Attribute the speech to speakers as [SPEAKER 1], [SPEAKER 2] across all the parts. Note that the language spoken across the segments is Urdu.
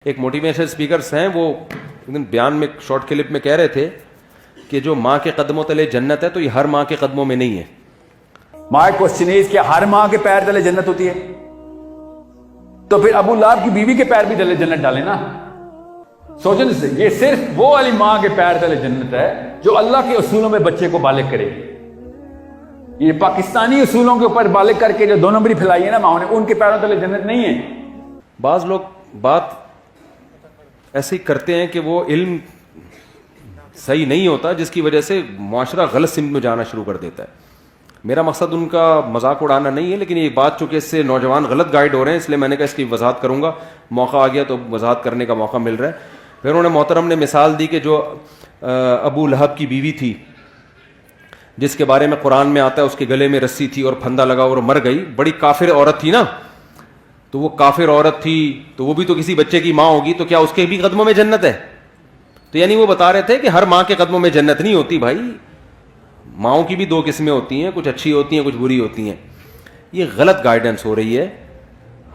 [SPEAKER 1] ایک موٹیویشنل اسپیکرس ہیں، وہ ایک دن بیان میں شارٹ کلپ میں کہہ رہے تھے کہ جو ماں کے قدموں تلے جنت ہے تو یہ ہر ماں کے قدموں میں نہیں ہے.
[SPEAKER 2] مائی کوشچن از کہ ہر ماں کے پیر تلے جنت ہوتی ہے تو پھر ابو لہب کی بیوی کے پیر بھی تلے جنت ڈالیں نا. سوچنے سے یہ صرف وہ والی ماں کے پیر تلے جنت ہے جو اللہ کے اصولوں میں بچے کو بالغ کرے. یہ پاکستانی اصولوں کے اوپر بالغ کر کے جو دو نمبری پھیلائی ہے نا ماں نے، ان کے پیروں تلے جنت نہیں ہے.
[SPEAKER 1] بعض لوگ بات ایسے ہی کرتے ہیں کہ وہ علم صحیح نہیں ہوتا، جس کی وجہ سے معاشرہ غلط سمت میں جانا شروع کر دیتا ہے. میرا مقصد ان کا مذاق اڑانا نہیں ہے، لیکن یہ بات چونکہ اس سے نوجوان غلط گائیڈ ہو رہے ہیں، اس لیے میں نے کہا اس کی وضاحت کروں گا. موقع آ گیا تو وضاحت کرنے کا موقع مل رہا ہے. پھر انہوں نے محترم نے مثال دی کہ جو ابو لہب کی بیوی تھی جس کے بارے میں قرآن میں آتا ہے اس کے گلے میں رسی تھی اور پھندا لگا اور مر گئی. بڑی کافر عورت تھی نا، تو وہ کافر عورت تھی تو وہ بھی تو کسی بچے کی ماں ہوگی، تو کیا اس کے بھی قدموں میں جنت ہے؟ تو یعنی وہ بتا رہے تھے کہ ہر ماں کے قدموں میں جنت نہیں ہوتی بھائی، ماؤں کی بھی دو قسمیں ہوتی ہیں، کچھ اچھی ہوتی ہیں کچھ بری ہوتی ہیں. یہ غلط گائیڈنس ہو رہی ہے.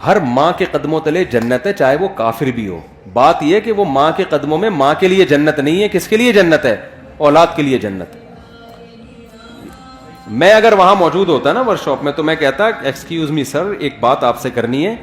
[SPEAKER 1] ہر ماں کے قدموں تلے جنت ہے، چاہے وہ کافر بھی ہو. بات یہ کہ وہ ماں کے قدموں میں ماں کے لیے جنت نہیں ہے. کس کے لیے جنت ہے؟ اولاد کے لیے جنت ہے. میں اگر وہاں موجود ہوتا نا ورک شاپ میں تو میں کہتا ایکسکیوز می سر، ایک بات آپ سے کرنی ہے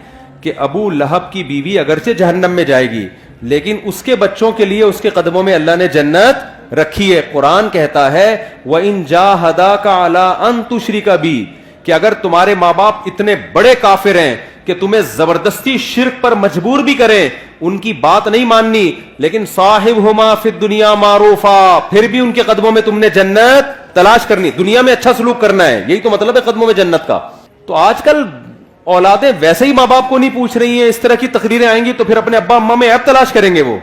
[SPEAKER 1] کہ ابو لہب کی بیوی اگرچہ جہنم میں جائے گی لیکن اس کے بچوں کے لیے اس کے قدموں میں اللہ نے جنت رکھی ہے. قرآن کہتا ہے وَإِن جَاهَدَاكَ عَلَىٰ أَن تُشْرِكَ بِي، کہ اگر تمہارے ماں باپ اتنے بڑے کافر ہیں کہ تمہیں زبردستی شرک پر مجبور بھی کریں، ان کی بات نہیں ماننی، لیکن صاحبہما فی الدنیا معروفا، پھر بھی ان کے قدموں میں تم نے جنت تلاش کرنی، دنیا میں اچھا سلوک کرنا ہے. یہی تو مطلب ہے قدموں میں جنت کا. تو آج کل اولادیں ویسے ہی ماں باپ کو نہیں پوچھ رہی ہیں. اس طرح کی تقریریں آئیں گی تو پھر اپنے ابا اماں میں عیب تلاش کریں گے. وہ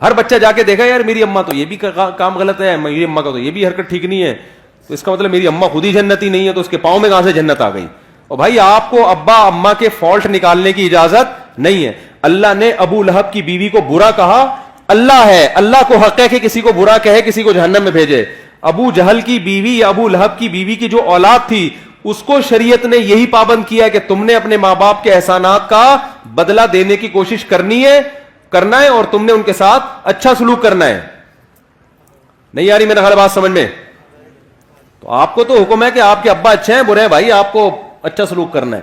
[SPEAKER 1] ہر بچہ جا کے دیکھا یار میری اماں تو یہ بھی کام غلط ہے، میری اماں کا تو یہ بھی حرکت ٹھیک نہیں ہے، تو اس کا مطلب میری اماں خود ہی جنتی نہیں ہے، تو اس کے پاؤں میں کہاں سے جنت آ گئی؟ اور بھائی آپ کو ابا اماں کے فالٹ نکالنے کی اجازت نہیں ہے. اللہ نے ابو لہب کی بیوی کو برا کہا، اللہ ہے، اللہ کو حق ہے کہ کسی کو برا کہے، کسی کو جہنم میں بھیجے. ابو جہل کی بیوی یا ابو لہب کی بیوی کی جو اولاد تھی اس کو شریعت نے یہی پابند کیا کہ تم نے اپنے ماں باپ کے احسانات کا بدلہ دینے کی کوشش کرنا ہے اور تم نے ان کے ساتھ اچھا سلوک کرنا ہے. نہیں آ رہی میرا خیال بات سمجھ میں؟ تو آپ کو تو حکم ہے کہ آپ کے ابا اچھے ہیں برے ہیں، بھائی آپ کو اچھا سلوک کرنا ہے.